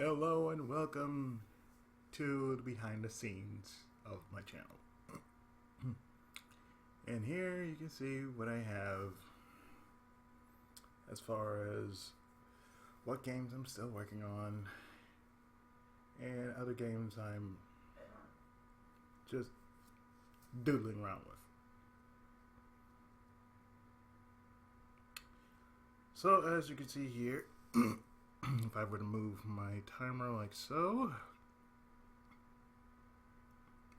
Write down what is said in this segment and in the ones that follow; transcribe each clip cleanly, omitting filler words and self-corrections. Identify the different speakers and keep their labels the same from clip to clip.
Speaker 1: Hello and welcome to the behind the scenes of my channel. And here you can see what I have as far as what games I'm still working on and other games I'm just doodling around with. So as you can see here, if I were to move my timer like so,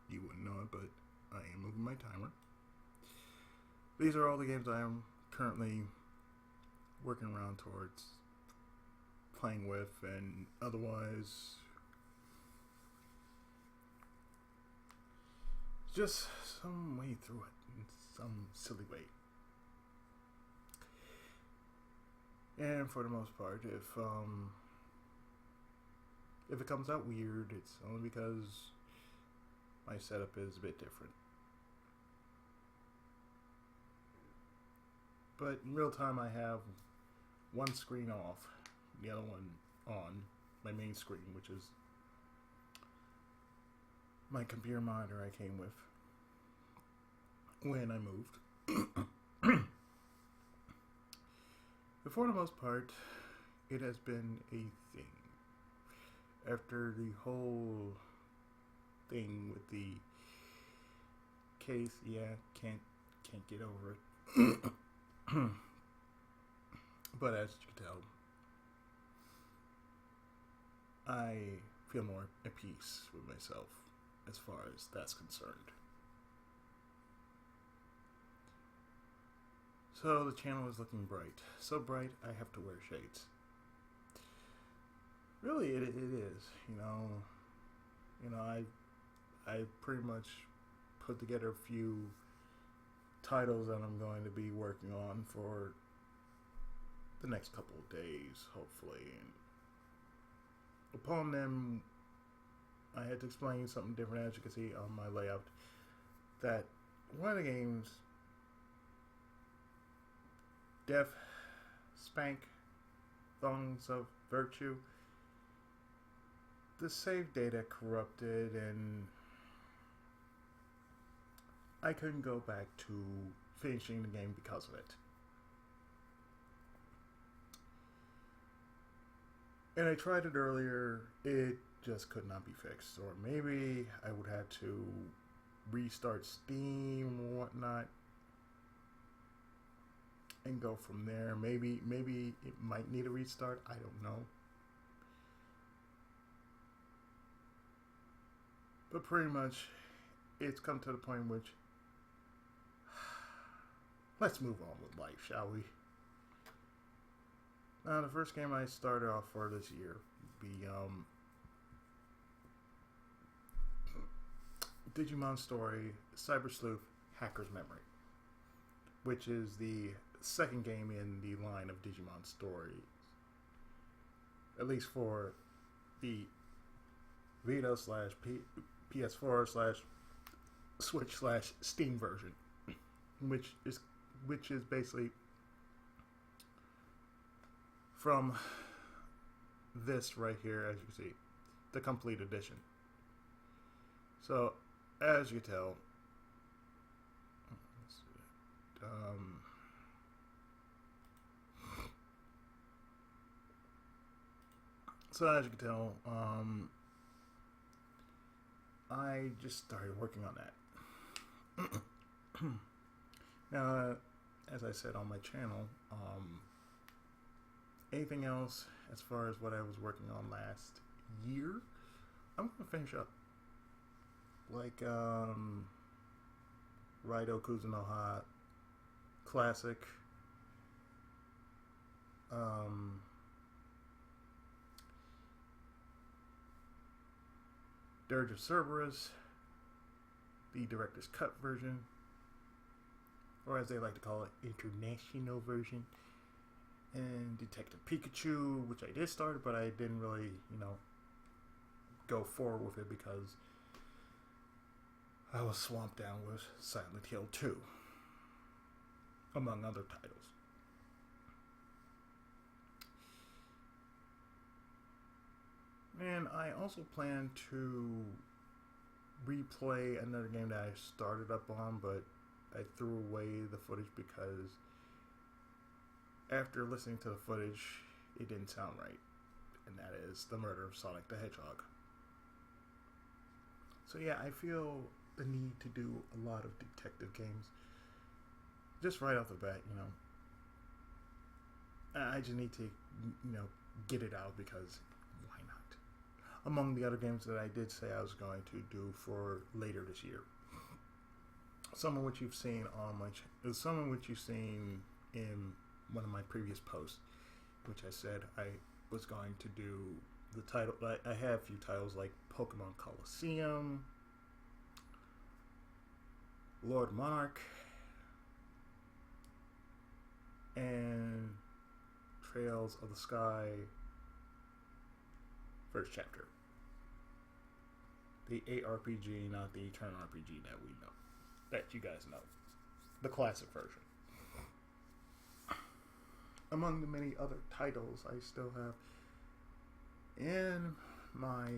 Speaker 1: you wouldn't know it, but I am moving my timer. These are all the games I am currently working around towards playing with, and otherwise just some way through it in some silly way. And for the most part, if it comes out weird, it's only because my setup is a bit different. But in real time, I have one screen off, the other one on, my main screen, which is my computer monitor I came with when I moved. But for the most part, it has been a thing. After the whole thing with the case, can't get over it. But as you can tell, I feel more at peace with myself as far as that's concerned. So the channel is looking bright. So bright I have to wear shades. Really, it is. I pretty much put together a few titles that I'm going to be working on for the next couple of days, hopefully. And upon them, I had to explain something different, as you can see on my layout, that one of the games, Death, Spank, Thongs of Virtue, the save data corrupted and I couldn't go back to finishing the game because of it. And I tried it earlier, it just could not be fixed. Or maybe I would have to restart Steam or whatnot and go from there. Maybe it might need a restart, I don't know. But pretty much, it's come to the point which, let's move on with life, shall we? Now, the first game I started off for this year would be Digimon Story Cyber Sleuth Hacker's Memory, which is the second game in the line of Digimon Stories, at least for the Vita / PS4 / Switch / Steam version, which is basically from this right here, as you can see, the complete edition. So, as you tell, I just started working on that. Now, as I said on my channel, anything else as far as what I was working on last year, I'm going to finish up. Like, Raido Kuzunoha Classic, Dirge of Cerberus, the Director's Cut version, or as they like to call it, International version, and Detective Pikachu, which I did start, but I didn't really, go forward with it because I was swamped down with Silent Hill 2, among other titles. And I also plan to replay another game that I started up on, but I threw away the footage because after listening to the footage, it didn't sound right. And that is The Murder of Sonic the Hedgehog. So yeah, I feel the need to do a lot of detective games. Just right off the bat, I just need to, get it out because why not? Among the other games that I did say I was going to do for later this year. Some of which you've seen some of which you've seen in one of my previous posts, which I said I was going to do the title. I have a few titles like Pokemon Coliseum, Lord Monarch, and Trails of the Sky first chapter. The ARPG, not the turn RPG that we know, that you guys know, the classic version. Among the many other titles I still have in my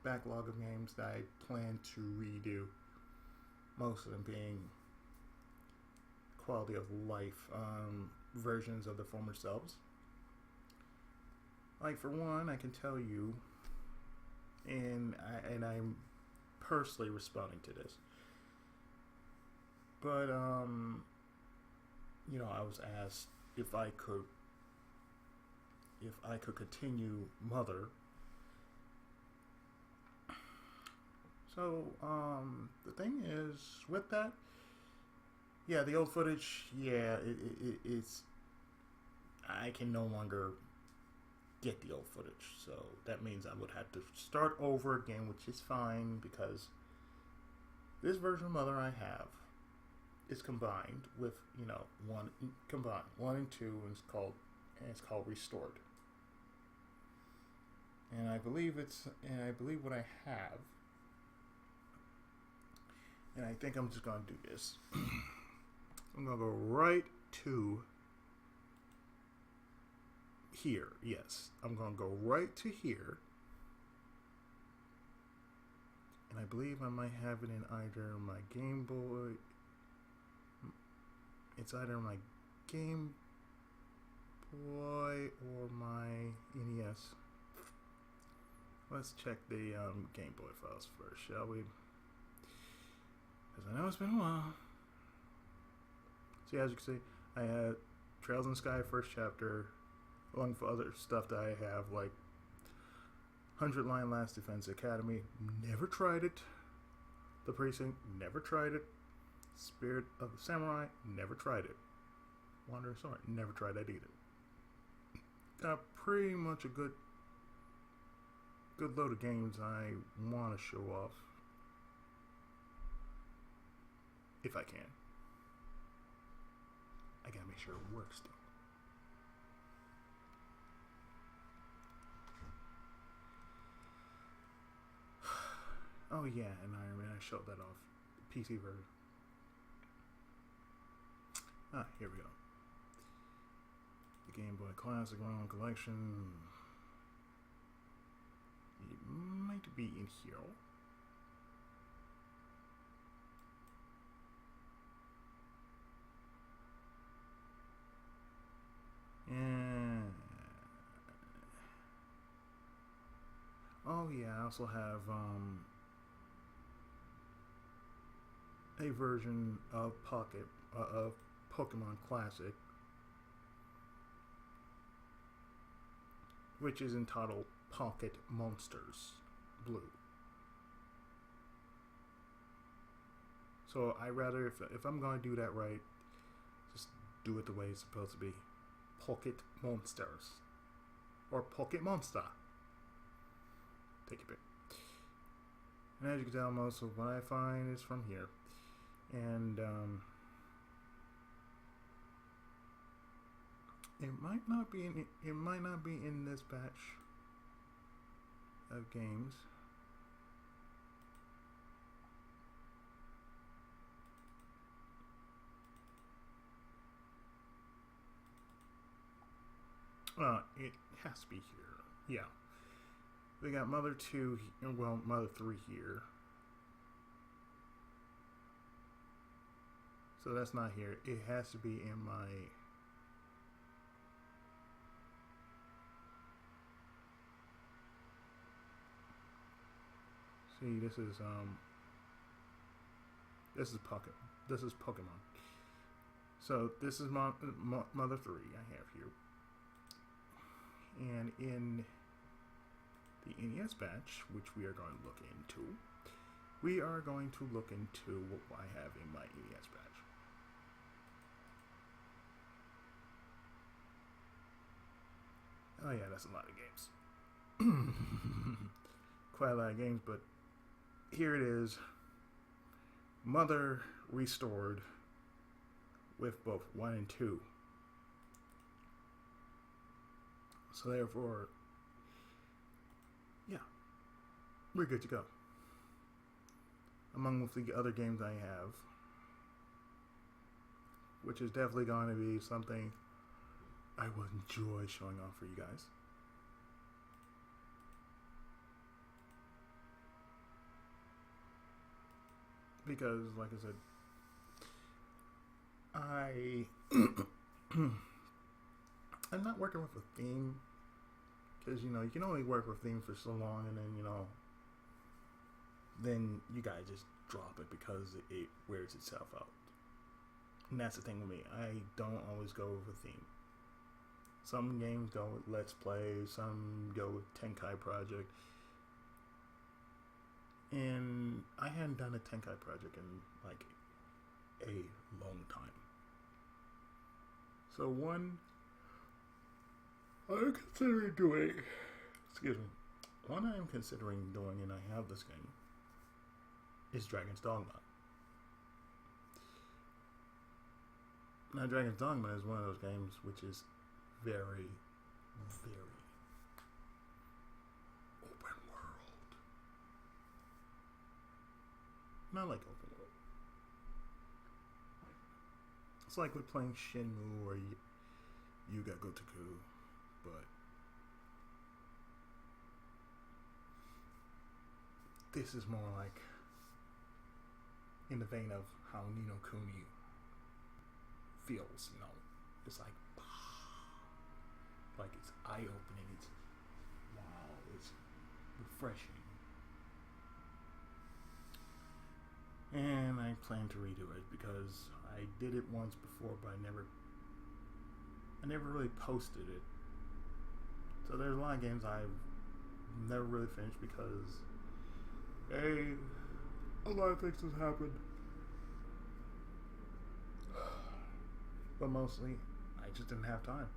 Speaker 1: backlog of games that I plan to redo, most of them being quality of life versions of the former selves. Like, for one, I can tell you, and I'm personally responding to this, but I was asked if I could continue Mother. So the thing is with that, yeah, the old footage, yeah, it's I can no longer get the old footage, so that means I would have to start over again, which is fine because this version of Mother I have is combined with one and two, and it's called Restored. And I believe what I have, and I think I'm just gonna do this. I'm gonna go right to here. Yes, I'm gonna go right to here, and I believe I might have it in either my Game Boy. It's either my Game Boy or my NES. Let's check the Game Boy files first, shall we? Because I know it's been a while. See, as you can see, I had Trails in the Sky first chapter, along with other stuff that I have, like 100 Line Last Defense Academy. Never tried it. The Precinct. Never tried it. Spirit of the Samurai, never tried it. Wandering Sword, never tried that either. Got pretty much a good load of games I want to show off. If I can. I gotta make sure it works though. Oh yeah, and Iron Man, I showed that off. The PC version. Here we go. The Game Boy Classic Round Collection. It might be in here. And oh yeah, I also have a version of Pokemon Classic, which is entitled Pocket Monsters Blue. So I rather, if I'm going to do that right, just do it the way it's supposed to be. Pocket Monsters. Or Pocket Monster. Take your pick. And as you can tell, most of what I find is from here. And it might not be in this batch of games. It has to be here. Yeah. We got Mother 2, well, Mother 3 here. So that's not here. It has to be in my... See, this is Pokemon. So this is Mother 3 I have here. And in the NES batch, which we are going to look into, we are going to look into what I have in my NES batch. Oh yeah, that's a lot of games. Quite a lot of games, but here it is. Mother restored with both 1 and 2. So therefore, yeah, we're good to go. Among with the other games I have, which is definitely going to be something I will enjoy showing off for you guys. Because, like I said, I'm not working with a theme. Because, you can only work with themes for so long, and then, then you guys just drop it because it wears itself out. And that's the thing with me. I don't always go with a theme. Some games go with Let's Play, some go with Tenkai Project. And I hadn't done a Tenkai Project in like a long time. So one I'm considering doing, one I am considering doing, and I have this game, is Dragon's Dogma. Now, Dragon's Dogma is one of those games which is very, very open world. Not like open world. It's like with playing Shenmue or Yuga Gotoku, but this is more like in the vein of how Kunio-kun feels, It's like it's eye-opening, it's wow, it's refreshing. And I plan to redo it because I did it once before, but I never really posted it. So there's a lot of games I've never really finished because a lot of things have happened. But mostly, I just didn't have time.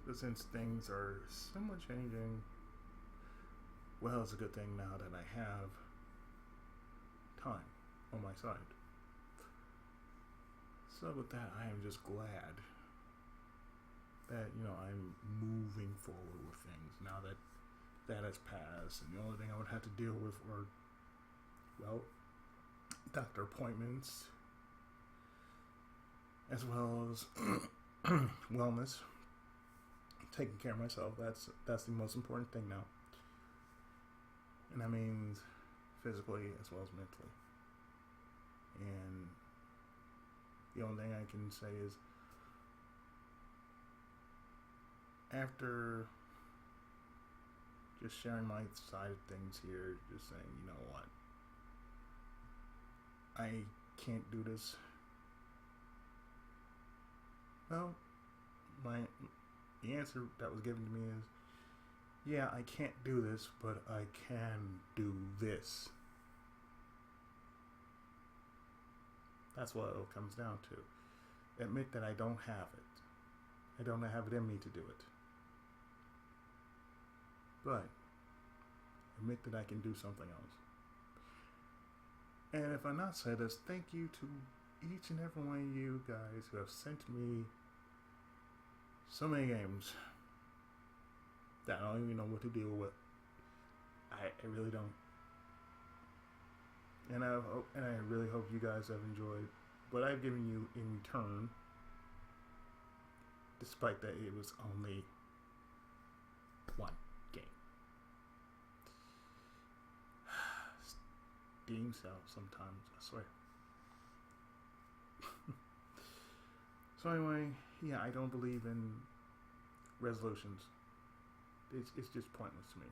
Speaker 1: But since things are somewhat changing, well, it's a good thing now that I have time on my side. So with that, I am just glad that, I'm moving forward with things now that that has passed. And the only thing I would have to deal with were, doctor appointments, as well as wellness, taking care of myself. That's the most important thing now, and that means physically as well as mentally. And the only thing I can say is, after just sharing my side of things here, just saying, you know what, I can't do this. Well, the answer that was given to me is, yeah, I can't do this, but I can do this. That's what it comes down to. Admit that I don't have it. I don't have it in me to do it. But admit that I can do something else. And if I'm not said this, thank you to each and every one of you guys who have sent me so many games that I don't even know what to deal with. I really don't. And I really hope you guys have enjoyed what I've given you in return, despite that it was only one game. Steam sells sometimes, I swear. So anyway, yeah, I don't believe in resolutions. It's just pointless to me.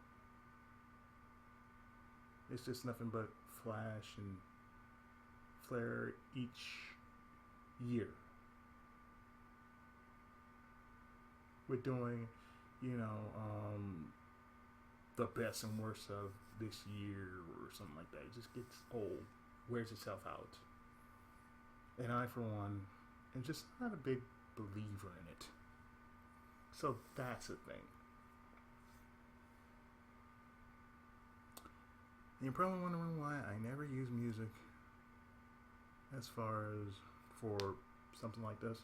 Speaker 1: It's just nothing but flash and flare each year. We're doing, the best and worst of this year or something like that. It just gets old, wears itself out. And I, for one, am just not a big believer in it. So that's the thing. And you're probably wondering why I never use music as far as for something like this.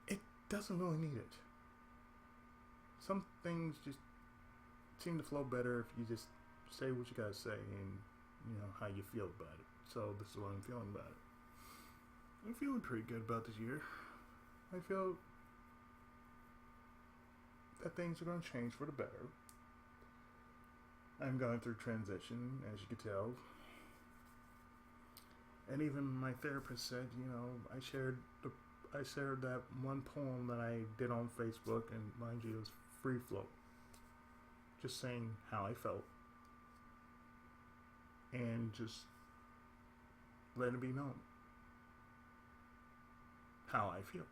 Speaker 1: It doesn't really need it. Some things just seem to flow better if you just say what you gotta say and how you feel about it. So this is what I'm feeling about it. I'm feeling pretty good about this year. I feel that things are going to change for the better. I'm going through transition, as you can tell. And even my therapist said, I shared that one poem that I did on Facebook, and mind you, it was free flow. Just saying how I felt. And just letting it be known how I feel.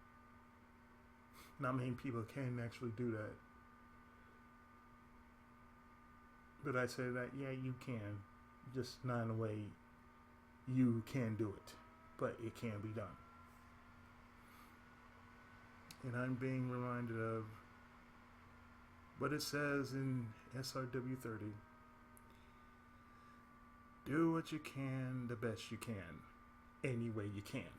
Speaker 1: Not many people can actually do that. But I say that, yeah, you can. Just not in a way you can do it. But it can be done. And I'm being reminded of what it says in SRW 30. Do what you can the best you can, any way you can.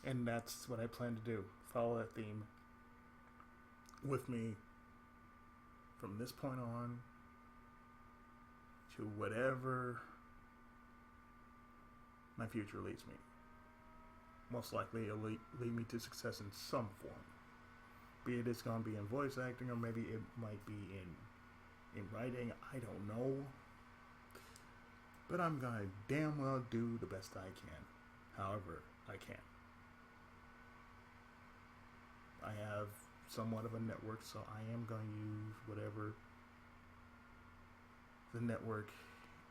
Speaker 1: And that's what I plan to do. Follow that theme with me from this point on to whatever my future leads me. Most likely it'll lead me to success in some form. Be it it's going to be in voice acting, or maybe it might be in writing. I don't know. But I'm going to damn well do the best I can, however I can. I have somewhat of a network, so I am going to use whatever the network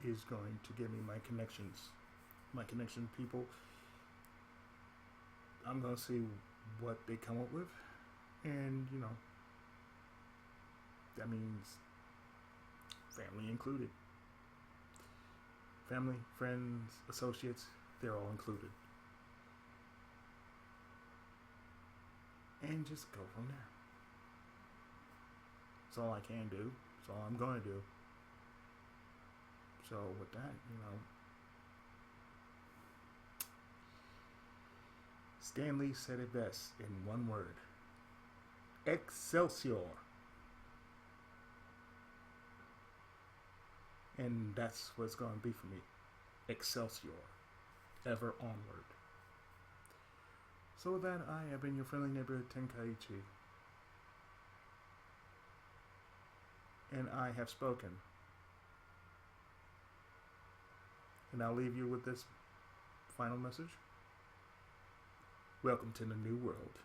Speaker 1: is going to give me, my connection people. I'm going to see what they come up with, and that means family included. Family, friends, associates, they're all included. And just go from there. That's all I can do. That's all I'm going to do. So with that, Stan Lee said it best in one word. Excelsior. And that's what it's going to be for me. Excelsior. Ever onward. So with that, I have been your friendly neighborhood Tenkaichi. And I have spoken. And I'll leave you with this final message. Welcome to the new world.